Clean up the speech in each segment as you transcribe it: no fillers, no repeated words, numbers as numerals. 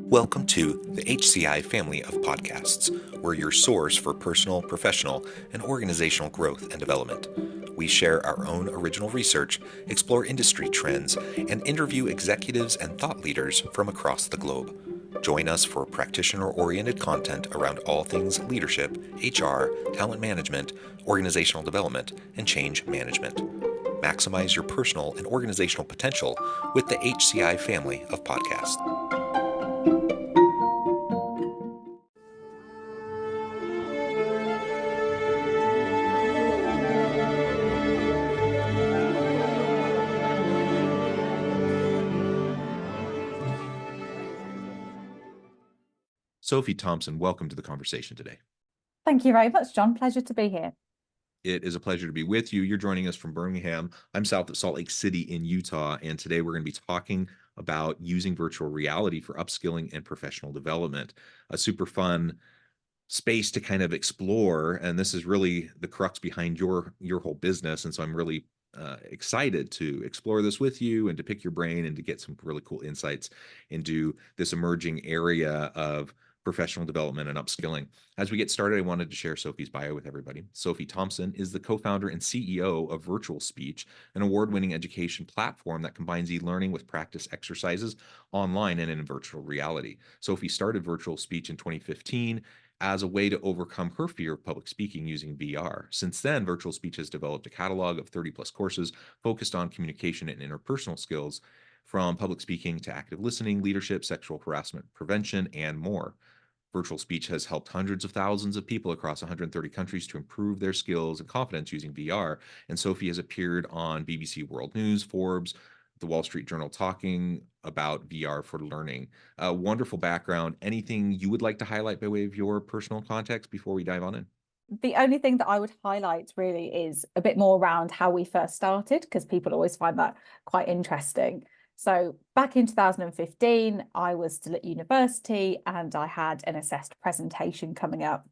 Welcome to the HCI family of podcasts. We're your source for personal, professional, and organizational growth and development. We share our own original research, explore industry trends, and interview executives and thought leaders from across the globe. Join us for practitioner-oriented content around all things leadership, HR, talent management, organizational development, and change management. Maximize your personal and organizational potential with the HCI family of podcasts. Sophie Thompson, welcome to the conversation today. Thank you very much, John. Pleasure to be here. It is a pleasure to be with you. You're joining us from Birmingham. I'm south of Salt Lake City in Utah, and today we're going to be talking about using virtual reality for upskilling and professional development. A super fun space to kind of explore, and this is really the crux behind your whole business, and so I'm really excited to explore this with you and to pick your brain and to get some really cool insights into this emerging area of professional development and upskilling. As we get started, I wanted to share Sophie's bio with everybody. Sophie Thompson is the co-founder and CEO of Virtual Speech, an award-winning education platform that combines e-learning with practice exercises online and in virtual reality. Sophie started Virtual Speech in 2015 as a way to overcome her fear of public speaking using VR. Since then, Virtual Speech has developed a catalog of 30+ courses focused on communication and interpersonal skills, from public speaking to active listening, leadership, sexual harassment prevention, and more. Virtual Speech has helped hundreds of thousands of people across 130 countries to improve their skills and confidence using VR, and Sophie has appeared on BBC World News, Forbes, the Wall Street Journal talking about VR for learning. A wonderful background. Anything you would like to highlight by way of your personal context before we dive on in? The only thing that I would highlight really is a bit more around how we first started, because people always find that quite interesting. So back in 2015, I was still at university and I had an assessed presentation coming up.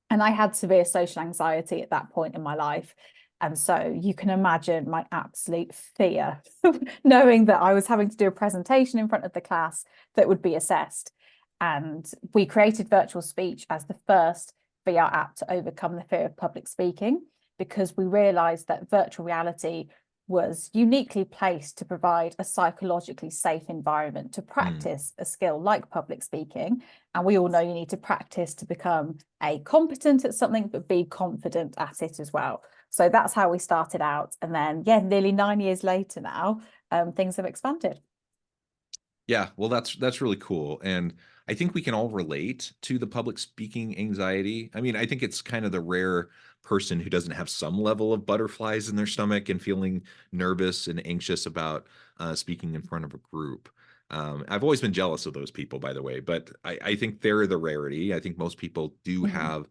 And I had severe social anxiety at that point in my life. And so you can imagine my absolute fear, knowing that I was having to do a presentation in front of the class that would be assessed. And we created Virtual Speech as the first VR app to overcome the fear of public speaking, because we realized that virtual reality was uniquely placed to provide a psychologically safe environment to practice a skill like public speaking. And we all know you need to practice to become competent at something, but be confident at it as well. So that's how we started out. And then, nearly 9 years later now, things have expanded. Yeah, well, that's really cool. And I think we can all relate to the public speaking anxiety. I mean, I think it's kind of the rare person who doesn't have some level of butterflies in their stomach and feeling nervous and anxious about speaking in front of a group. I've always been jealous of those people, by the way, but I think they're the rarity. I think most people do have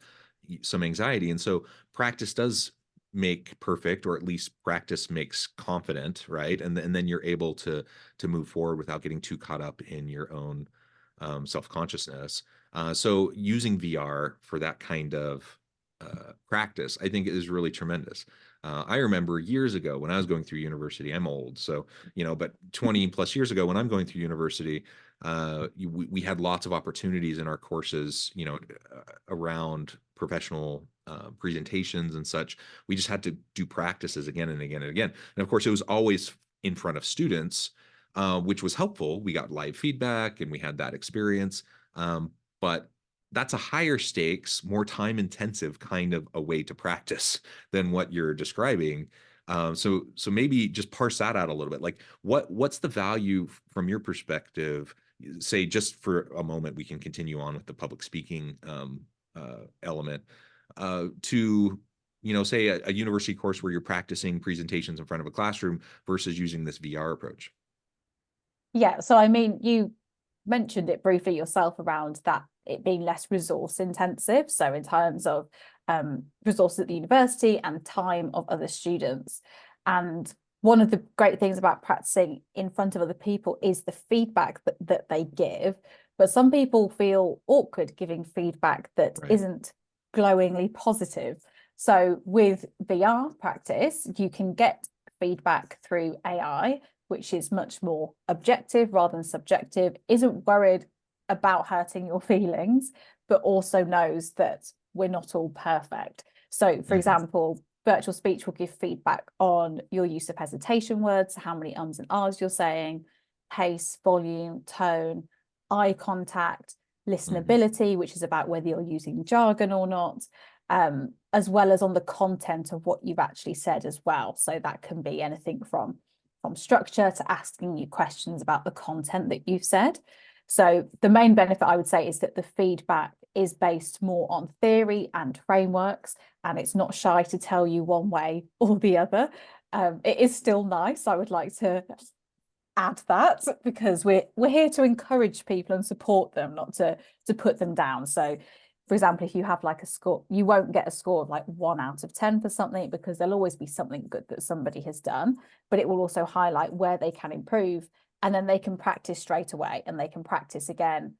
some anxiety. And so practice does make perfect, or at least practice makes confident, right? And then you're able to move forward without getting too caught up in your own self-consciousness. So using VR for that kind of practice, I think, is really tremendous. I remember years ago when I was going through university, I'm old, so, but 20+ years ago when I'm going through university, we had lots of opportunities in our courses, around professional presentations and such. We just had to do practices again and again and again. And of course, it was always in front of students, which was helpful. We got live feedback and we had that experience. But that's a higher stakes, more time intensive kind of a way to practice than what you're describing. So maybe just parse that out a little bit. Like what's the value from your perspective? Say, just for a moment, we can continue on with the public speaking element to, say a university course where you're practicing presentations in front of a classroom versus using this VR approach. Yeah, so I mean, you mentioned it briefly yourself around that it being less resource intensive. So in terms of resources at the university and time of other students. And one of the great things about practicing in front of other people is the feedback that they give. But some people feel awkward giving feedback that isn't glowingly positive. So with VR practice, you can get feedback through AI, which is much more objective rather than subjective, isn't worried about hurting your feelings, but also knows that we're not all perfect. So, for example, virtual speech will give feedback on your use of hesitation words, how many ums and ahs you're saying, pace, volume, tone, eye contact, listenability, which is about whether you're using jargon or not, as well as on the content of what you've actually said as well. So that can be anything from structure to asking you questions about the content that you've said. So the main benefit, I would say, is that the feedback is based more on theory and frameworks, and it's not shy to tell you one way or the other. It is still nice. I would like to add that, because we're here to encourage people and support them, not to put them down. So, for example, if you have like a score, you won't get a score of like 1 out of 10 for something, because there'll always be something good that somebody has done, but it will also highlight where they can improve, and then they can practice straight away, and they can practice again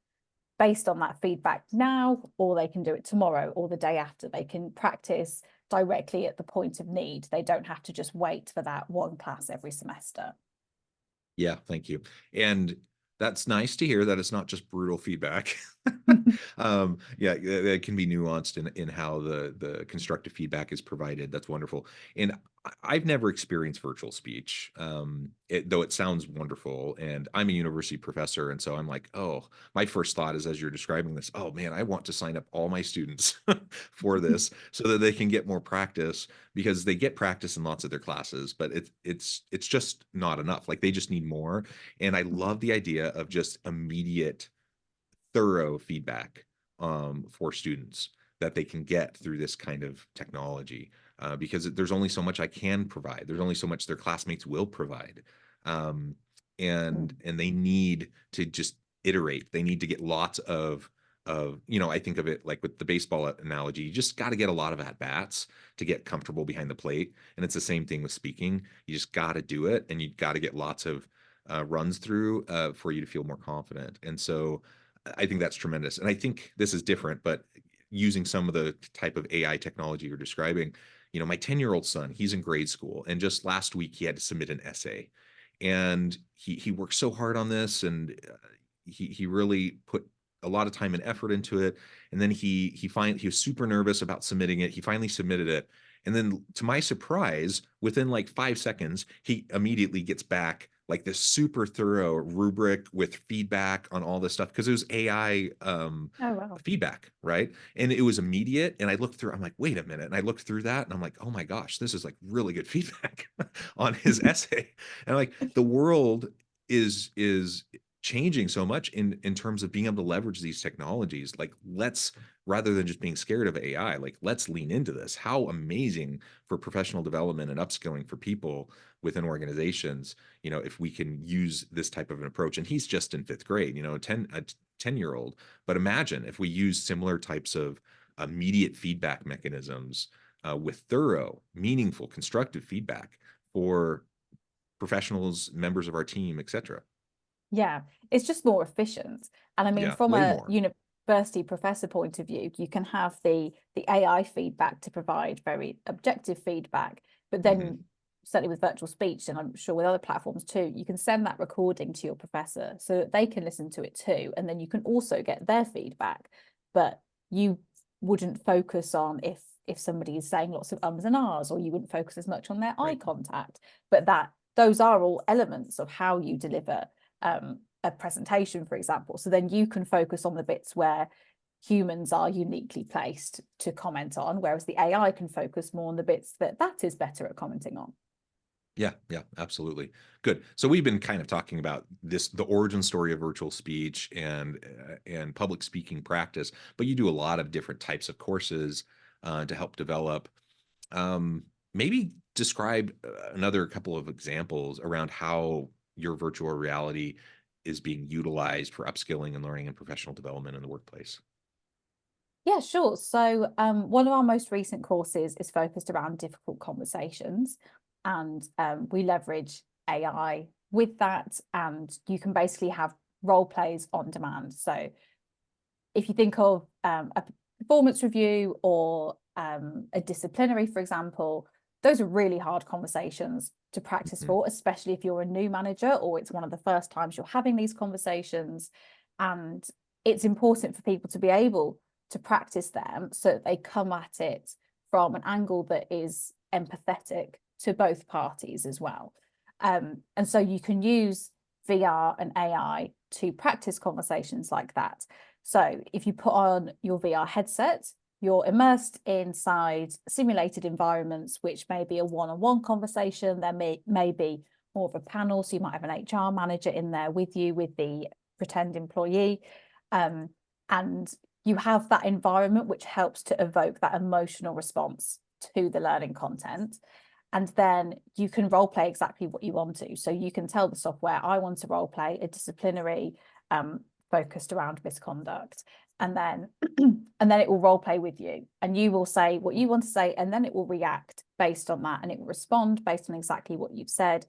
based on that feedback now, or they can do it tomorrow or the day after. They can practice directly at the point of need. They don't have to just wait for that one class every semester. Yeah, thank you. And that's nice to hear that it's not just brutal feedback. Yeah, it can be nuanced in how the constructive feedback is provided. That's wonderful. And I've never experienced virtual speech, though it sounds wonderful. And I'm a university professor, and so I'm like, oh, my first thought is, as you're describing this, oh man, I want to sign up all my students for this so that they can get more practice, because they get practice in lots of their classes, but it's just not enough. Like, they just need more. And I love the idea of just immediate, thorough feedback for students that they can get through this kind of technology, because there's only so much I can provide. There's only so much their classmates will provide. And they need to just iterate. They need to get lots of, I think of it like with the baseball analogy, you just got to get a lot of at-bats to get comfortable behind the plate. And it's the same thing with speaking. You just got to do it, and you got to get lots of runs through for you to feel more confident. And so I think that's tremendous. And I think this is different, but using some of the type of AI technology you're describing, my 10-year-old son, he's in grade school, and just last week he had to submit an essay, and he worked so hard on this, and he really put a lot of time and effort into it. And then he was super nervous about submitting it. He finally submitted it. And then, to my surprise, within like 5 seconds, he immediately gets back like this super thorough rubric with feedback on all this stuff, because it was AI feedback, right? And it was immediate. And I looked through, I'm like, wait a minute. And I looked through that, and I'm like, oh my gosh, this is like really good feedback on his essay. And like, the world is changing so much in terms of being able to leverage these technologies. Like, rather than just being scared of AI, like, let's lean into this. How amazing for professional development and upskilling for people within organizations, if we can use this type of an approach. And he's just in 5th grade, a 10-year-old. But imagine if we use similar types of immediate feedback mechanisms with thorough, meaningful, constructive feedback for professionals, members of our team, etc. Yeah, it's just more efficient. And I mean, from a university professor point of view, you can have the AI feedback to provide very objective feedback, but then certainly with virtual speech, and I'm sure with other platforms too, you can send that recording to your professor so that they can listen to it too, and then you can also get their feedback. But you wouldn't focus on if somebody is saying lots of ums and ahs, or you wouldn't focus as much on their eye contact. But those are all elements of how you deliver a presentation, for example. So then you can focus on the bits where humans are uniquely placed to comment on, whereas the AI can focus more on the bits that is better at commenting on. Yeah, absolutely. Good. So we've been kind of talking about the origin story of virtual speech and public speaking practice, but you do a lot of different types of courses to help develop. Maybe describe another couple of examples around how your virtual reality is being utilized for upskilling and learning and professional development in the workplace. Yeah, sure. So one of our most recent courses is focused around difficult conversations, and we leverage AI with that, and you can basically have role plays on demand. So if you think of a performance review or a disciplinary, for example, those are really hard conversations to practice for, especially if you're a new manager or it's one of the first times you're having these conversations. And it's important for people to be able to practice them so that they come at it from an angle that is empathetic to both parties as well. And so you can use VR and AI to practice conversations like that. So if you put on your VR headset, you're immersed inside simulated environments, which may be a one-on-one conversation. There may be more of a panel. So you might have an HR manager in there with you, with the pretend employee. And you have that environment which helps to evoke that emotional response to the learning content. And then you can role play exactly what you want to. So you can tell the software, I want to role play a disciplinary focused around misconduct. And then it will role play with you, and you will say what you want to say, and then it will react based on that, and it will respond based on exactly what you've said.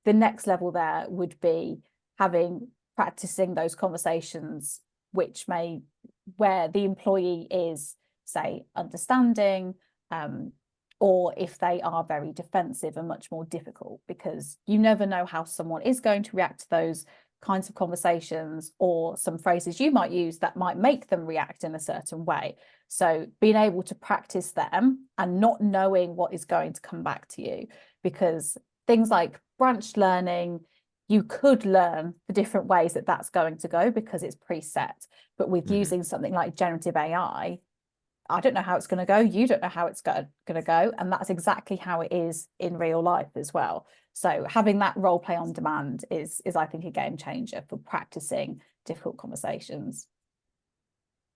The next level there would be practicing those conversations, where the employee is, say, understanding, or if they are very defensive and much more difficult, because you never know how someone is going to react to those kinds of conversations, or some phrases you might use that might make them react in a certain way. So being able to practice them and not knowing what is going to come back to you, because things like branched learning, you could learn the different ways that that's going to go because it's preset. But with using something like generative AI, I don't know how it's going to go. You don't know how it's going to go. And that's exactly how it is in real life as well. So having that role play on demand is I think, a game changer for practicing difficult conversations.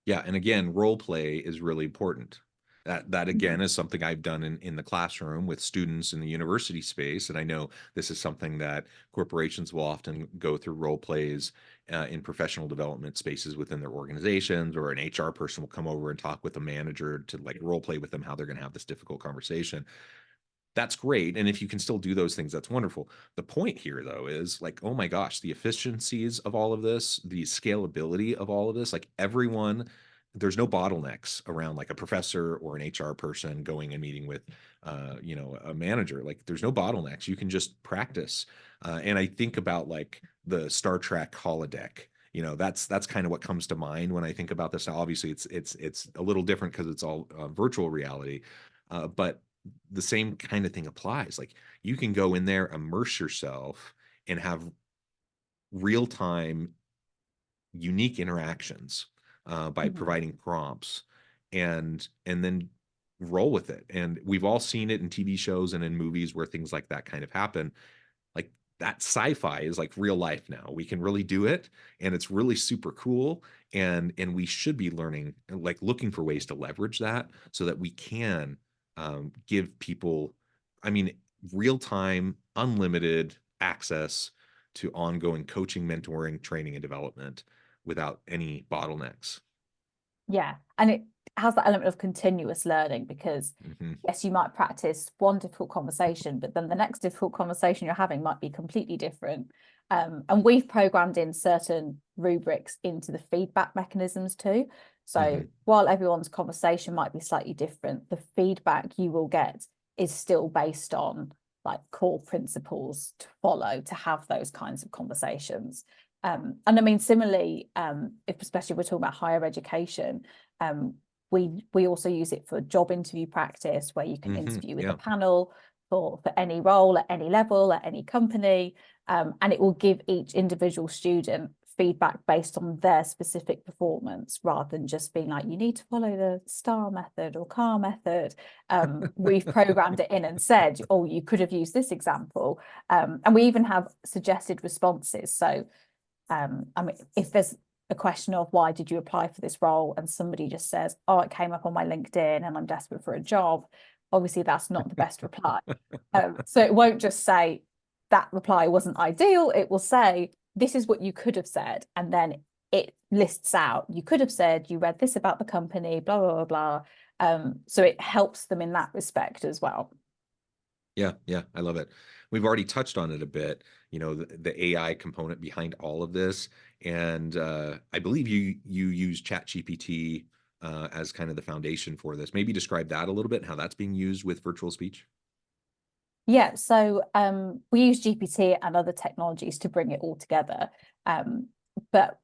Yeah, and again, role play is really important. That again is something I've done in the classroom with students in the university space, and I know this is something that corporations will often go through role plays in professional development spaces within their organizations, or an HR person will come over and talk with a manager to like role play with them how they're going to have this difficult conversation. That's great. And if you can still do those things, that's wonderful. The point here, though, is like, oh my gosh, the efficiencies of all of this, the scalability of all of this, like everyone, there's no bottlenecks around like a professor or an HR person going and meeting with, a manager. Like there's no bottlenecks. You can just practice. And I think about like the Star Trek holodeck. That's kind of what comes to mind when I think about this. Now, obviously, it's a little different because it's all virtual reality, but the same kind of thing applies. Like you can go in there, immerse yourself, and have real-time unique interactions by providing prompts, and then roll with it. And we've all seen it in TV shows and in movies where things like that kind of happen. Like that sci-fi is like real life now. We can really do it, and it's really super cool. And we should be learning, like looking for ways to leverage that so that we can give people, I mean, real-time, unlimited access to ongoing coaching, mentoring, training, and development without any bottlenecks. Yeah, and it has that element of continuous learning, because yes, you might practice one difficult conversation, but then the next difficult conversation you're having might be completely different. And we've programmed in certain rubrics into the feedback mechanisms too. So while everyone's conversation might be slightly different, the feedback you will get is still based on like core principles to follow to have those kinds of conversations. And I mean, similarly, if especially we're talking about higher education, we also use it for job interview practice, where you can interview with a panel for any role at any level at any company, and it will give each individual student feedback based on their specific performance, rather than just being like, you need to follow the STAR method or CAR method. We've programmed it in and said, oh, you could have used this example, and we even have suggested responses. So I mean, if there's a question of why did you apply for this role, and somebody just says, oh, it came up on my LinkedIn and I'm desperate for a job, obviously that's not the best reply. So it won't just say that reply wasn't ideal. It will say, this is what you could have said, and then it lists out, you could have said you read this about the company, blah blah blah blah. So it helps them in that respect as well. Yeah, I love it. We've already touched on it a bit, the AI component behind all of this. And I believe you use ChatGPT as kind of the foundation for this. Maybe describe that a little bit, and how that's being used with virtual speech. Yeah, so we use GPT and other technologies to bring it all together. But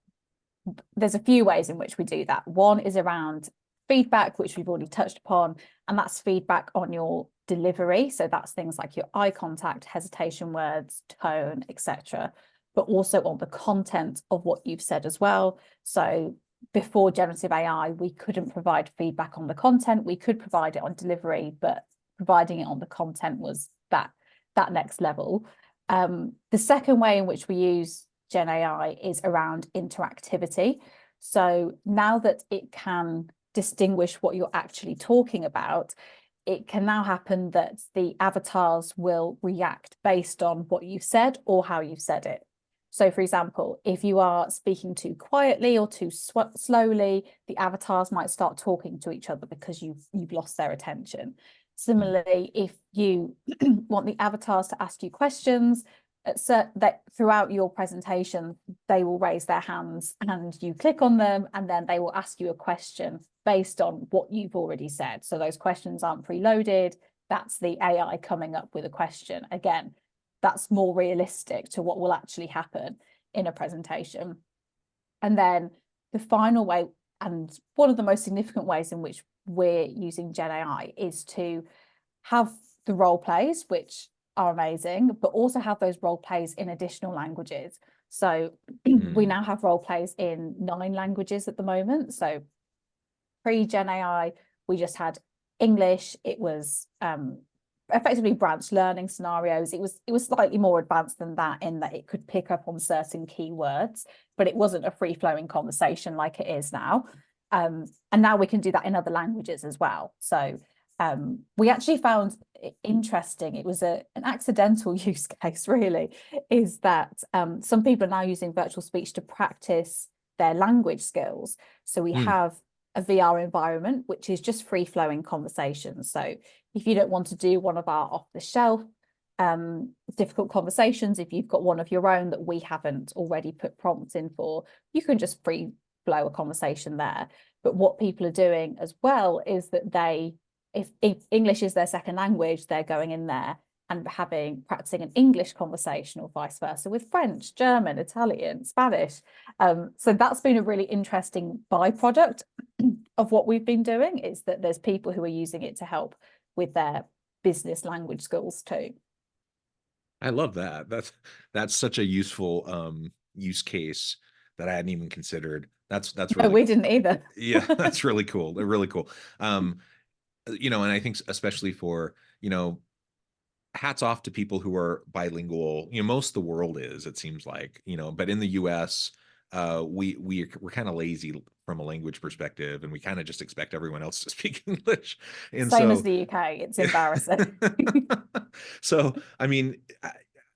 there's a few ways in which we do that. One is around feedback, which we've already touched upon, and that's feedback on your delivery. So that's things like your eye contact, hesitation words, tone, etc., but also on the content of what you've said as well. So before generative AI, we couldn't provide feedback on the content. We could provide it on delivery, but providing it on the content was that next level. The second way in which we use Gen AI is around interactivity. So now that it can distinguish what you're actually talking about, it can now happen that the avatars will react based on what you've said or how you've said it. So, for example, if you are speaking too quietly or too slowly, the avatars might start talking to each other because you've lost their attention. Similarly, if you want the avatars to ask you questions, that throughout your presentation, they will raise their hands and you click on them, and then they will ask you a question based on what you've already said. So those questions aren't preloaded. That's the AI coming up with a question. Again, that's more realistic to what will actually happen in a presentation. And then the final way, and one of the most significant ways in which we're using Gen AI, is to have the role plays, which are amazing, but also have those role plays in additional languages. So we now have role plays in 9 languages at the moment. So pre-Gen AI, we just had English. It was effectively branch learning scenarios. It was slightly more advanced than that, in that it could pick up on certain keywords, but it wasn't a free-flowing conversation like it is now. And now we can do that in other languages as well. So we actually found it interesting. It was an accidental use case, really, is that some people are now using virtual speech to practice their language skills. So we have a VR environment, which is just free-flowing conversations. So if you don't want to do one of our off-the-shelf difficult conversations, if you've got one of your own that we haven't already put prompts in for, you can just free flow a conversation there. But what people are doing as well is that if English is their second language, they're going in there and practicing an English conversation, or vice versa with French, German, Italian, Spanish. So that's been a really interesting byproduct of what we've been doing, is that there's people who are using it to help with their business language skills too. I love that. That's such a useful use case that I hadn't even considered. That's No, really we didn't either. Yeah, that's really cool. They're really cool. And I think especially for, hats off to people who are bilingual. Most of the world is, it seems like, but in the US, we're kind of lazy from a language perspective, and we kind of just expect everyone else to speak English. And Same so as the UK, it's embarrassing. So, I mean,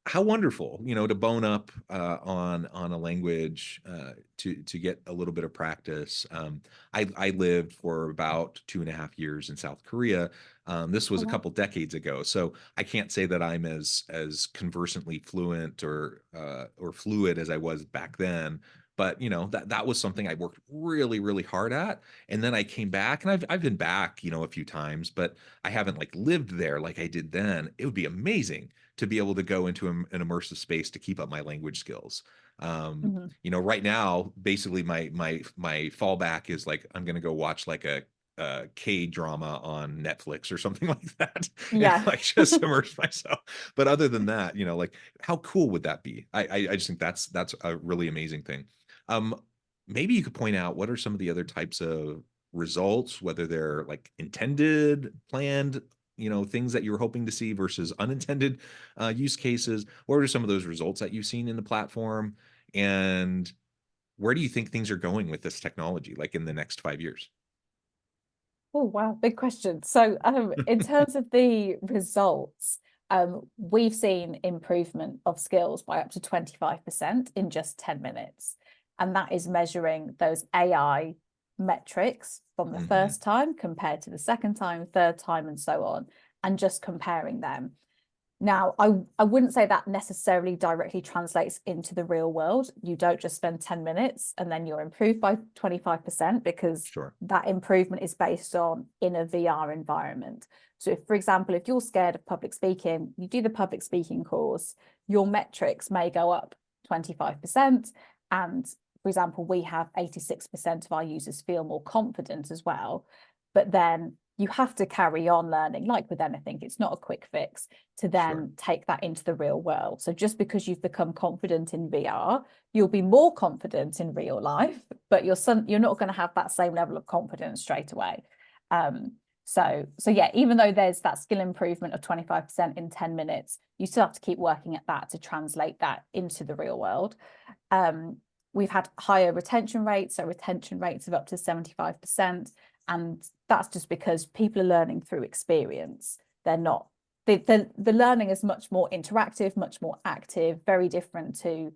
how wonderful, to bone up on a language to get a little bit of practice. I lived for about 2.5 years in South Korea. This was a couple decades ago, so I can't say that I'm as conversantly fluent or fluid as I was back then. But that was something I worked really, really hard at. And then I came back, and I've been back, a few times, but I haven't like lived there like I did then. It would be amazing to be able to go into an immersive space to keep up my language skills. Right now, basically my fallback is like, I'm gonna go watch like a K drama on Netflix or something like that, and Yeah. like just immerse myself. But other than that, like, how cool would that be? I just think that's a really amazing thing. Maybe you could point out what are some of the other types of results, whether they're like intended, planned, things that you were hoping to see versus unintended use cases. What are some of those results that you've seen in the platform? And where do you think things are going with this technology, like in the next 5 years? Oh, wow, big question. So in terms of the results, we've seen improvement of skills by up to 25% in just 10 minutes. And that is measuring those AI metrics from the first time compared to the second time, third time, and so on, and just comparing them. Now, I wouldn't say that necessarily directly translates into the real world. You don't just spend 10 minutes and then you're improved by 25%, because Sure. that improvement is based on in a VR environment. So if, for example, if you're scared of public speaking, you do the public speaking course, your metrics may go up 25%. And for example, we have 86% of our users feel more confident as well. But then you have to carry on learning, like with anything, it's not a quick fix to then take that into the real world. So just because you've become confident in VR, you'll be more confident in real life, but you're not going to have that same level of confidence straight away. So yeah, even though there's that skill improvement of 25% in 10 minutes, you still have to keep working at that to translate that into the real world. We've had higher retention rates, so retention rates of up to 75%. And that's just because people are learning through experience. They're not, the learning is much more interactive, much more active, very different to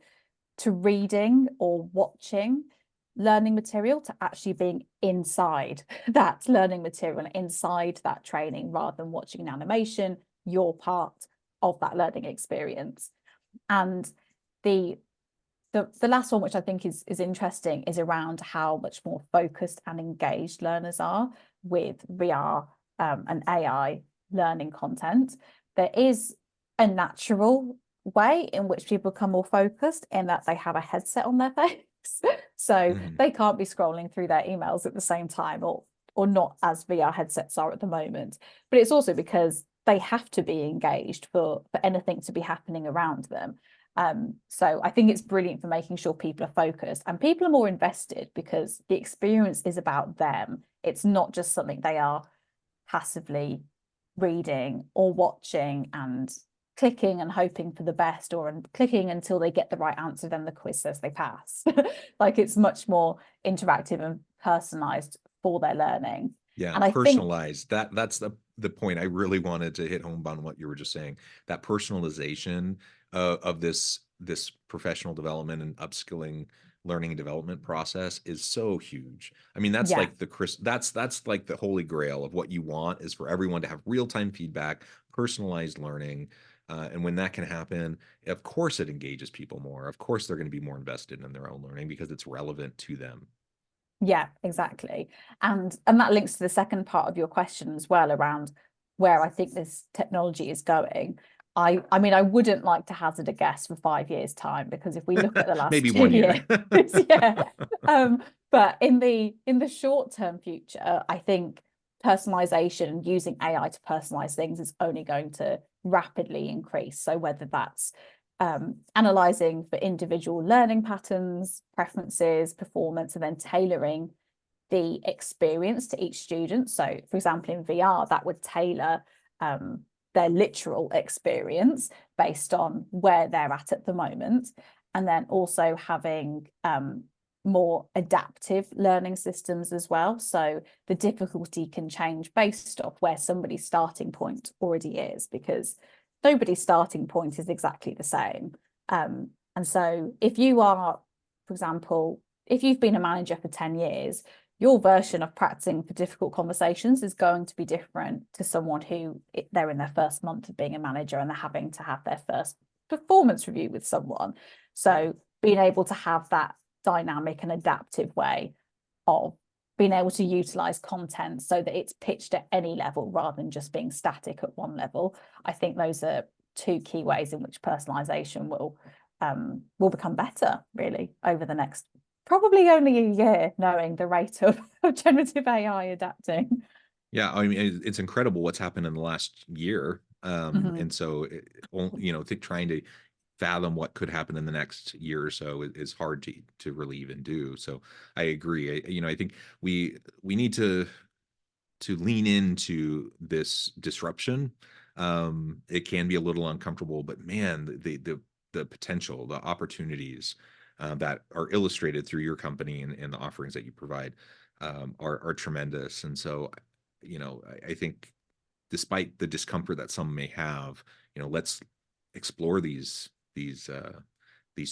reading or watching learning material, to actually being inside that learning material, inside that training, rather than watching an animation. You're part of that learning experience. And the last one, which I think is interesting, is around how much more focused and engaged learners are with VR and AI learning content. There is a natural way in which people become more focused, in that they have a headset on their face. So they can't be scrolling through their emails at the same time, or not, as VR headsets are at the moment. But it's also because they have to be engaged for anything to be happening around them. So I think it's brilliant for making sure people are focused and people are more invested, because the experience is about them. It's not just something they are passively reading or watching and clicking and hoping for the best, or clicking until they get the right answer, then the quiz says they pass. Like, it's much more interactive and personalized for their learning. Yeah, And I personalized. That's the point I really wanted to hit home on what you were just saying. That personalization of this professional development and upskilling learning and development process is so huge. I mean, that's like that's like the holy grail of what you want, is for everyone to have real-time feedback, personalized learning. And when that can happen, of course it engages people more. Of course they're going to be more invested in their own learning because it's relevant to them. Yeah, exactly. And that links to the second part of your question as well, around where I think this technology is going. I mean, I wouldn't like to hazard a guess for 5 years' time, because if we look at the last maybe 2 1 year. years, yeah. But in the short-term future, I think personalization and using AI to personalize things is only going to rapidly increase. So whether that's analyzing for individual learning patterns, preferences, performance, and then tailoring the experience to each student. So, for example, in VR, that would tailor their literal experience based on where they're at the moment. And then also having more adaptive learning systems as well. So the difficulty can change based off where somebody's starting point already is, because nobody's starting point is exactly the same. And so if you are, for example, if you've been a manager for 10 years, your version of practicing for difficult conversations is going to be different to someone who they're in their first month of being a manager and they're having to have their first performance review with someone. So being able to have that dynamic and adaptive way of being able to utilize content so that it's pitched at any level rather than just being static at one level. I think those are 2 key ways in which personalization will become better, really, over the next probably only a year, knowing the rate of generative AI adapting. Yeah, I mean, it's incredible what's happened in the last year. And so, trying to fathom what could happen in the next year or so is hard to relieve and do. So I agree. I think we need to lean into this disruption. It can be a little uncomfortable, but man, the potential, the opportunities that are illustrated through your company and the offerings that you provide are tremendous. And so, I think despite the discomfort that some may have, let's explore these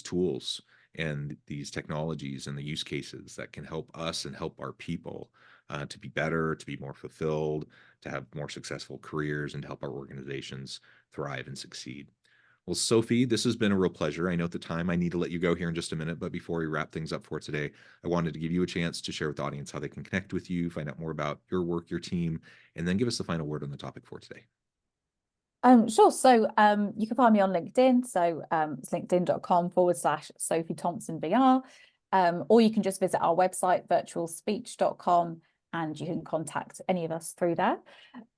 tools and these technologies and the use cases that can help us and help our people to be better, to be more fulfilled, to have more successful careers, and to help our organizations thrive and succeed. Well, Sophie, this has been a real pleasure. I know at the time I need to let you go here in just a minute, but before we wrap things up for today, I wanted to give you a chance to share with the audience how they can connect with you, find out more about your work, your team, and then give us the final word on the topic for today. Sure. So you can find me on LinkedIn. So it's linkedin.com/Sophie Thompson VR. or you can just visit our website, virtualspeech.com, and you can contact any of us through there.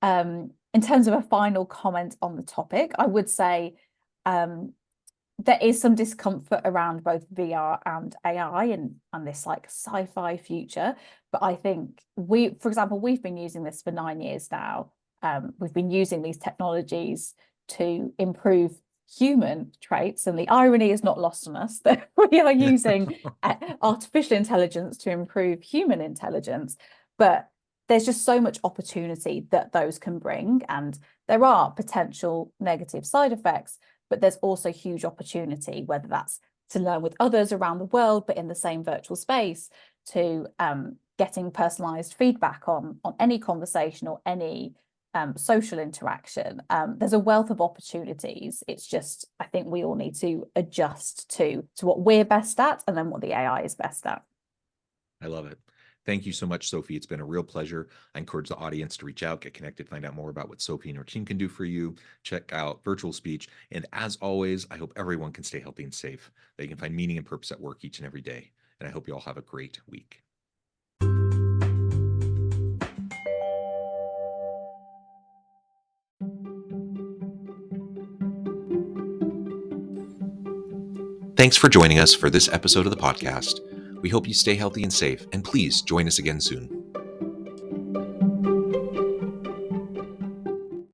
In terms of a final comment on the topic, I would say there is some discomfort around both VR and AI and this like sci-fi future. But I think for example, we've been using this for 9 years now. We've been using these technologies to improve human traits, and the irony is not lost on us that we are using artificial intelligence to improve human intelligence. But there's just so much opportunity that those can bring, and there are potential negative side effects, but there's also huge opportunity, whether that's to learn with others around the world, but in the same virtual space, to getting personalized feedback on any conversation or any social interaction. There's a wealth of opportunities. It's just, I think we all need to adjust to what we're best at and then what the AI is best at. I love it. Thank you so much, Sophie. It's been a real pleasure. I encourage the audience to reach out, get connected, find out more about what Sophie and her team can do for you. Check out Virtual Speech. And as always, I hope everyone can stay healthy and safe. They can find meaning and purpose at work each and every day. And I hope you all have a great week. Thanks for joining us for this episode of the podcast. We hope you stay healthy and safe, and please join us again soon.